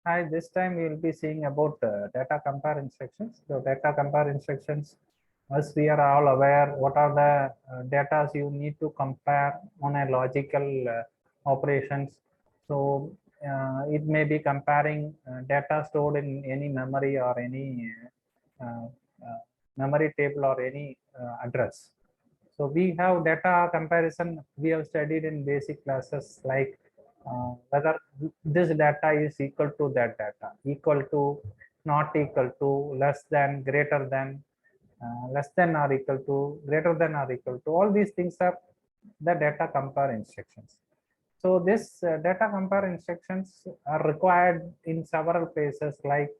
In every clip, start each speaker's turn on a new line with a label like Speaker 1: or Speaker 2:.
Speaker 1: Hi, this time we will be seeing about data compare instructions. So data compare instructions, as we are all aware, what are the data you need to compare on a logical operations. So it may be comparing data stored in any memory or any uh, uh, memory table or any address. So we have data comparison we have studied in basic classes, like whether this data is equal to that data, equal to, not equal to, less than, greater than, less than or equal to, greater than or equal to. All these things are the data compare instructions. So this data compare instructions are required in several places, like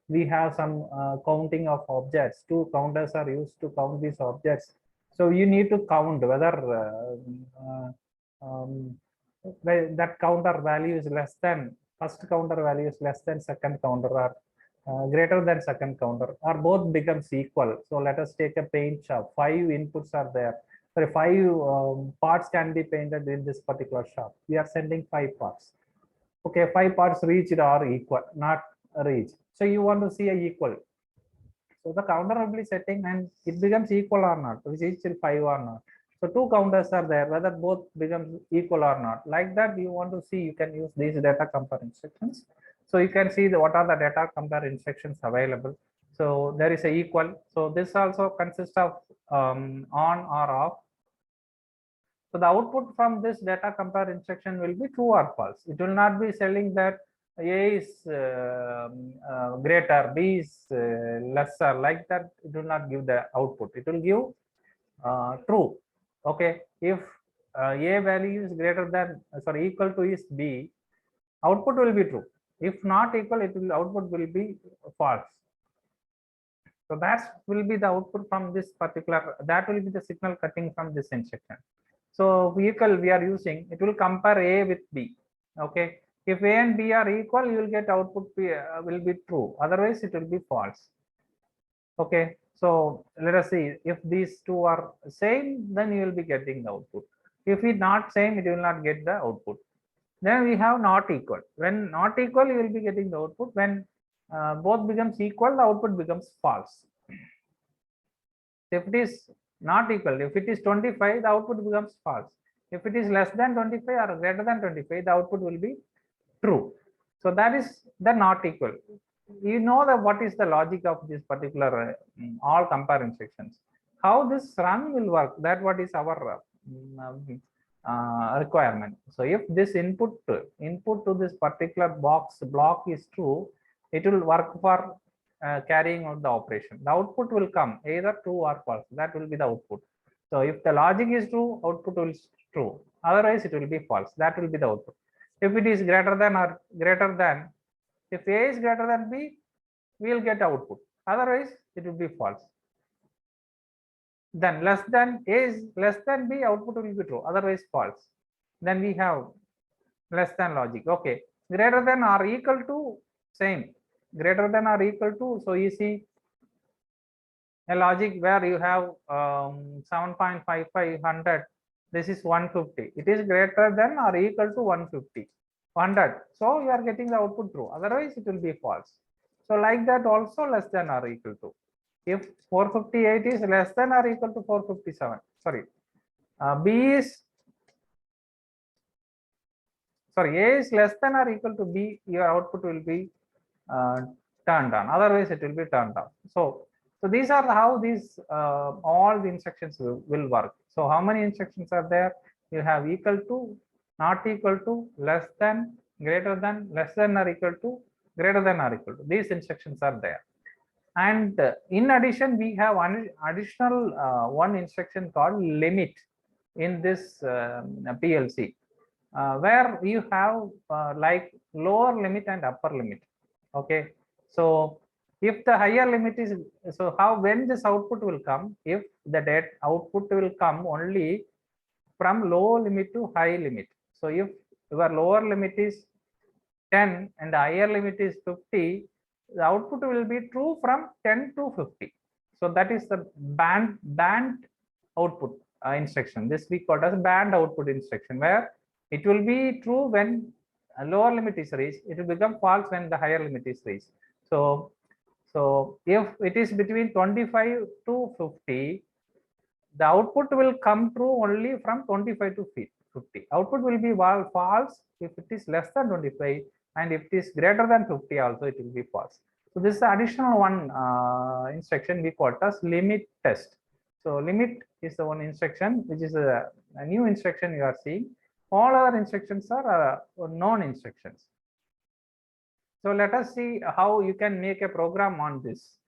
Speaker 1: we have some counting of objects. Two counters are used to count these objects. So you need to count whether that counter value is less than, first counter value is less than second counter, or greater than second counter, or both becomes equal. So let us take a paint shop. 5 inputs are there. Sorry, 5 parts can be painted in this particular shop. We are sending 5 parts. Okay, 5 parts reached or equal, not reached. So you want to see a equal. So the counter will be setting and it becomes equal or not, which is still 5 or not. So two counters are there, whether both becomes equal or not. Like that, you want to see, you can use these data compare instructions. So you can see what are the data compare instructions available. So there is a equal. So this also consists of on or off. So the output from this data compare instruction will be true or false. It will not be telling that A is greater, B is lesser, like that. It will not give the output. It will give true. Okay, if A value is greater than, sorry, equal to is B, output will be true. If not equal, it will, output will be false. So that will be the output from this particular, that will be the signal cutting from this instruction. So vehicle we are using, it will compare A with B. Okay, if A and B are equal, you will get output will be true. Otherwise, it will be false. Okay, so let us see, if these two are same, then you will be getting the output. If it not same, it will not get the output. Then we have not equal. When not equal, you will be getting the output. When both becomes equal, the output becomes false. If it is not equal, if it is 25, the output becomes false. If it is less than 25 or greater than 25, the output will be true. So that is the not equal. You know that what is the logic of this particular all compare instructions. How this run will work, that what is our requirement. So if this input to this particular block is true, it will work for carrying out the operation. The output will come either true or false. That will be the output. So if the logic is true, output will be true. Otherwise, it will be false. That will be the output. If it is greater than or greater than, if A is greater than B, we will get output. Otherwise, it will be false. Then less than, A is less than B, output will be true. Otherwise, false. Then we have less than logic. Okay, greater than or equal to, same, greater than or equal to. So you see a logic where you have 7.5500, this is 150, it is greater than or equal to 150, 100, so you are getting the output true, otherwise it will be false. So like that also, less than or equal to, if 458 is less than or equal to 457, sorry, B is, sorry, A is less than or equal to B, your output will be uh, turned on, otherwise it will be turned off. So these are how these all the instructions will work. So how many instructions are there? You have equal to, not equal to, less than, greater than, less than or equal to, greater than or equal to. These instructions are there. And in addition, we have one additional one instruction called limit in this PLC, where you have like lower limit and upper limit. Okay, so if the higher limit is, so how, when this output will come, if the data output will come only from low limit to high limit. So if your lower limit is 10 and the higher limit is 50, the output will be true from 10 to 50. So that is the band output instruction. This we call as band output instruction, where it will be true when lower limit is reached, it will become false when the higher limit is reached. So if it is between 25 to 50, the output will come true only from 25 to 50. Output will be false if it is less than 25, and if it is greater than 50 also it will be false. So this is the additional one instruction we call it as limit test. So limit is the one instruction which is a new instruction you are seeing. All other instructions are known instructions. So let us see how you can make a program on this.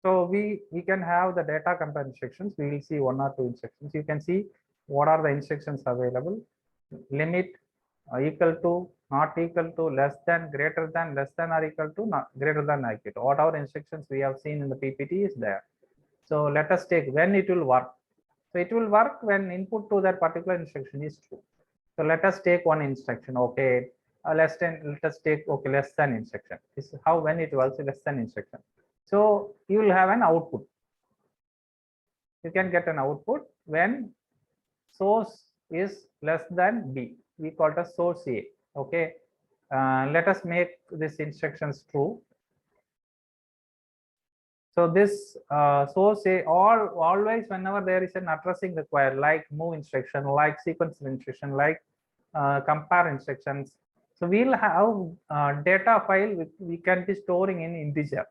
Speaker 1: So we can have the data compare instructions. We will see one or two instructions. You can see what are the instructions available. Limit equal to, not equal to, less than, greater than, less than or equal to, not greater than or equal to. Whatever instructions we have seen in the PPT is there. So let us take when it will work. So it will work when input to that particular instruction is true. So let us take one instruction. Okay, less than. Let us take less than instruction. This is how when it works, less than instruction. So you will have an output. You can get an output when source is less than B. We call it as source A. Okay. Let us make this instructions true. So this source A, always whenever there is an addressing required, like move instruction, like sequence instruction, like compare instructions. So we'll have data file we can be storing in integer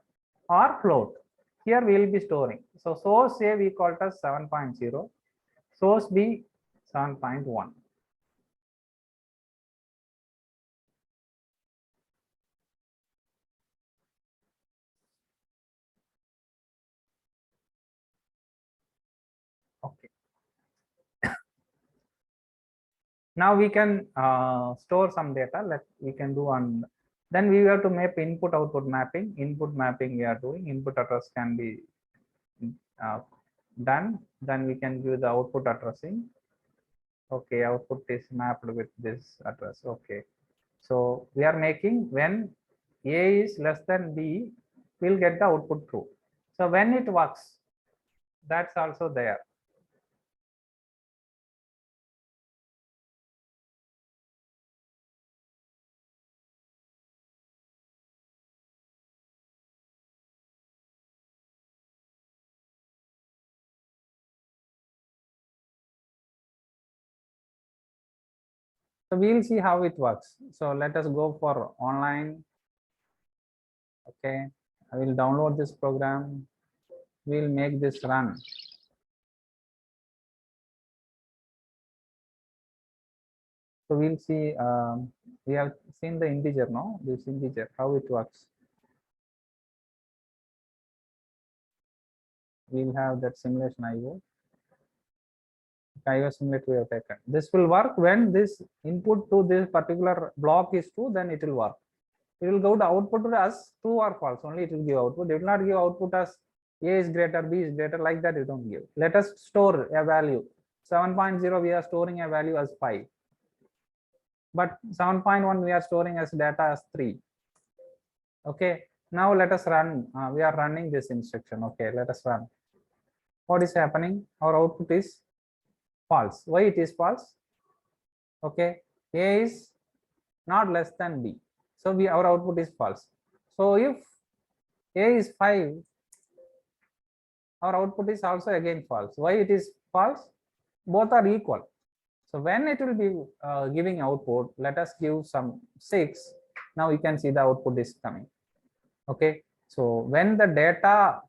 Speaker 1: or float. Here we will be storing. So source A we call it as 7.0, source B 7.1. Okay. Now we can store some data. We can do on. Then we have to map input output mapping. Input mapping we are doing. Input address can be done. Then we can give the output addressing. Okay, output is mapped with this address. Okay, so we are making when A is less than B, we'll get the output true. So when it works, that's also there. So we'll see how it works. So let us go for online. Okay, I will download this program. We'll make this run. So we'll see. We have seen the integer now. This integer, how it works. We'll have that simulation IO. IO simulate we have taken. This will work when this input to this particular block is true. Then it will work. It will go to output as true or false. Only it will give output. It will not give output as A is greater, B is greater, like that you don't give. Let us store a value. 7.0 we are storing a value as 5. But 7.1 we are storing as data as 3. Okay, now let us run. We are running this instruction. Okay, let us run. What is happening? Our output is false. Why it is false? Okay, A is not less than B. So our output is false. So if A is 5, our output is also again false. Why it is false? Both are equal. So when it will be giving output, let us give some 6. Now you can see the output is coming. Okay, so when the data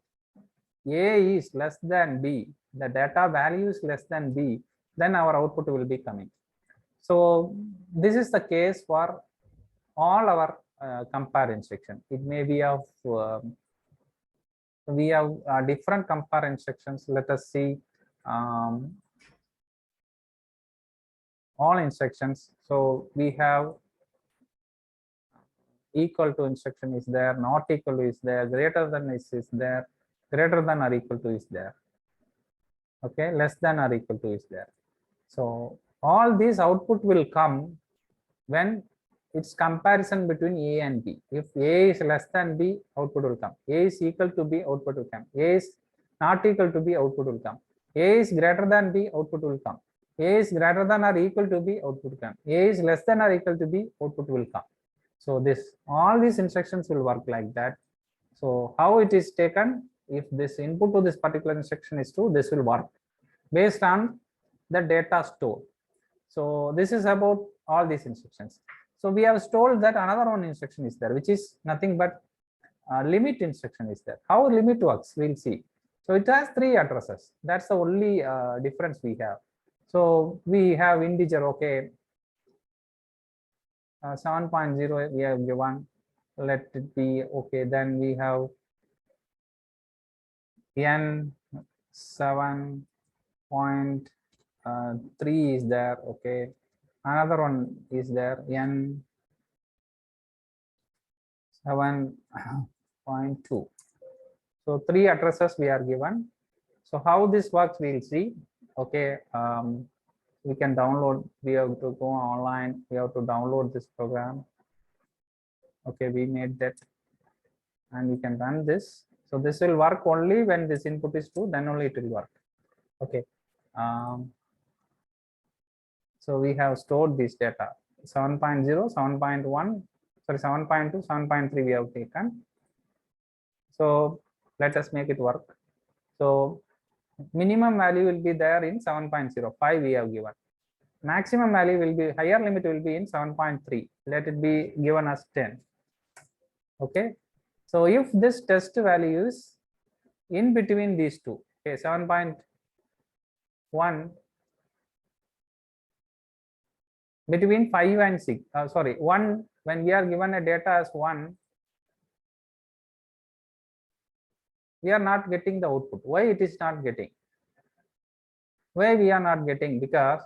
Speaker 1: A is less than B, the data value is less than B, then our output will be coming. So this is the case for all our compare instruction. It may be of we have different compare instructions. Let us see all instructions. So we have equal to instruction is there, not equal to is there, greater than is there, greater than or equal to is there. Okay, less than or equal to is there. So all these output will come when it's comparison between A and B. If A is less than B, output will come. A is equal to B, output will come. A is not equal to B, output will come. A is greater than B, output will come. A is greater than or equal to B, output will come. A is less than or equal to B, output will come. So all these instructions will work like that. So how it is taken? If this input to this particular instruction is true, this will work based on the data stored. So this is about all these instructions. So we have told that another one instruction is there, which is nothing but limit instruction is there. How limit works, we'll see. So it has 3 addresses. That's the only difference we have. So we have integer, okay, 7.0 we have given, let it be, okay. Then we have n 7.3 is there, okay. Another one is there, n 7.2. So 3 addresses we are given. So how this works, we'll see. Okay, we can download. We have to go online. We have to download this program. Okay, we made that, and we can run this. So this will work only when this input is true. Then only it will work. Okay. So we have stored this data 7.0, 7.1, sorry, 7.2, 7.3 we have taken. So let us make it work. So minimum value will be there in 7.05 we have given. Maximum value will be, higher limit will be in 7.3. Let it be given as 10. Okay. So if this test value is in between these two, okay, 7.1 between 5 and 6, sorry, 1, when we are given a data as 1, we are not getting the output. Why it is not getting? Why we are not getting? Because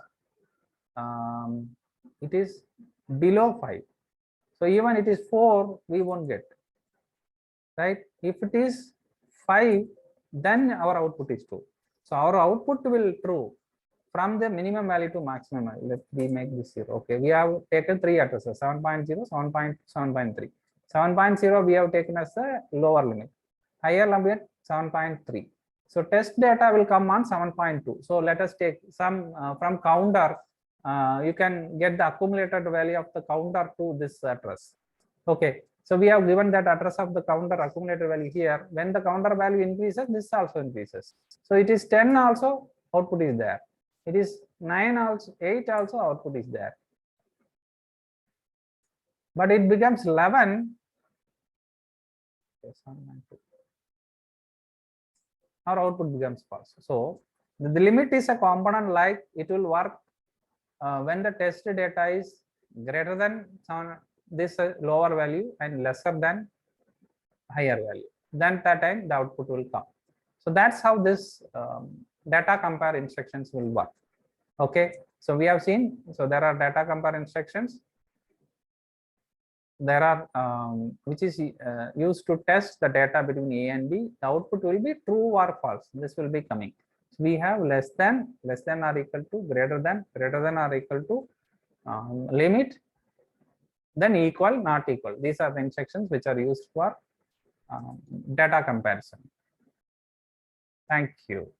Speaker 1: it is below 5. So even it is 4, we won't get, right? If it is 5, then our output is true. So our output will true from the minimum value to maximum value. Let me make this 0. Okay, we have taken 3 addresses, 7.0, 7.3. 7.0 we have taken as the lower limit, higher limit 7.3. So test data will come on 7.2. So let us take some from counter. You can get the accumulated value of the counter to this address. Okay, so we have given that address of the counter accumulated value here. When the counter value increases, this also increases. So it is 10 also, output is there. It is 9 also, 8 also, output is there. But it becomes 11. Our output becomes false. So the limit is a component, like it will work when the test data is greater than this lower value and lesser than higher value. Then that time the output will come. So that's how this data compare instructions will work. Okay, so we have seen, so there are data compare instructions. There are which is used to test the data between A and B. The output will be true or false. This will be coming. So we have less than or equal to, greater than or equal to, limit, then equal, not equal. These are the instructions which are used for data comparison. Thank you.